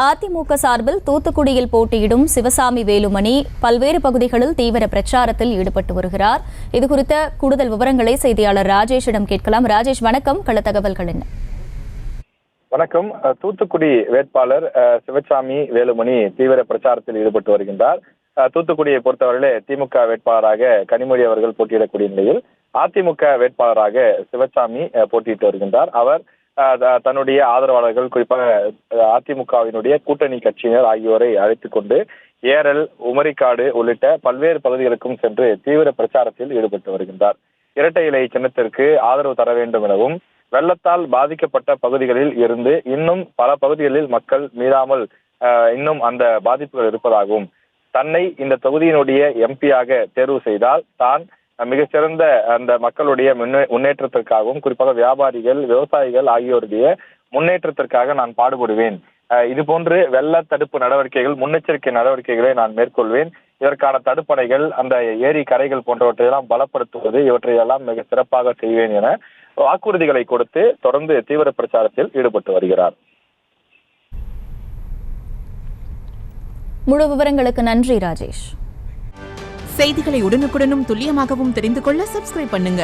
அதிமுக சார்பில் தூத்துக்குடியில் போட்டியிடும் சிவசாமி வேலுமணி பல்வேறு பகுதிகளில் தீவிர பிரச்சாரத்தில் ஈடுபட்டு வருகிறார். இதுகுறித்த கூடுதல் விவரங்களை செய்தியாளர் ராஜேஷிடம் கேட்கலாம். ராஜேஷ், வணக்கம். கள தகவல்கள் என்ன? வணக்கம். தூத்துக்குடி வேட்பாளர் சிவசாமி வேலுமணி தீவிர பிரச்சாரத்தில் ஈடுபட்டு வருகின்றார். தூத்துக்குடியை பொறுத்தவரையிலே திமுக வேட்பாளராக கனிமொழி அவர்கள் போட்டியிடக்கூடிய நிலையில் அதிமுக வேட்பாளராக சிவசாமி போட்டியிட்டு வருகின்றார். அவர் தன்னுடைய ஆதரவாளர்கள், குறிப்பாக அதிமுகவினுடைய கூட்டணி கட்சியினர் ஆகியோரை அழைத்துக் கொண்டு ஏரல், உமரிக்காடு உள்ளிட்ட பல்வேறு பகுதிகளுக்கும் சென்று தீவிர பிரச்சாரத்தில் ஈடுபட்டு வருகின்றார். இரட்டை இலை சின்னத்திற்கு ஆதரவு தர வேண்டும் எனவும், வெள்ளத்தால் பாதிக்கப்பட்ட பகுதிகளில் இருந்து இன்னும் பல பகுதிகளில் மக்கள் மீளாமல் இன்னும் அந்த பாதிப்புகள் இருப்பதாகவும், தன்னை இந்த தொகுதியினுடைய எம்பியாக தேர்வு செய்தால் தான் மிகச்சிறந்த அந்த மக்களுடைய முன்னேற்றத்திற்காகவும், குறிப்பாக வியாபாரிகள், விவசாயிகள் ஆகியோருடைய முன்னேற்றத்திற்காக நான் பாடுபடுவேன். இது போன்று வெள்ள தடுப்பு நடவடிக்கைகள், முன்னெச்சரிக்கை நடவடிக்கைகளை நான் மேற்கொள்வேன். இதற்கான தடுப்பணைகள், அந்த ஏரி கரைகள் போன்றவற்றையெல்லாம் பலப்படுத்துவது, இவற்றையெல்லாம் மிக சிறப்பாக செய்வேன் என வாக்குறுதிகளை கொடுத்து தொடர்ந்து தீவிர பிரச்சாரத்தில் ஈடுபட்டு வருகிறார். முழு விவரங்களுக்கு நன்றி ராஜேஷ். செய்திகளை உடனுக்குடனும் துல்லியமாகவும் தெரிந்து கொள்ள சப்ஸ்கிரைப் பண்ணுங்க.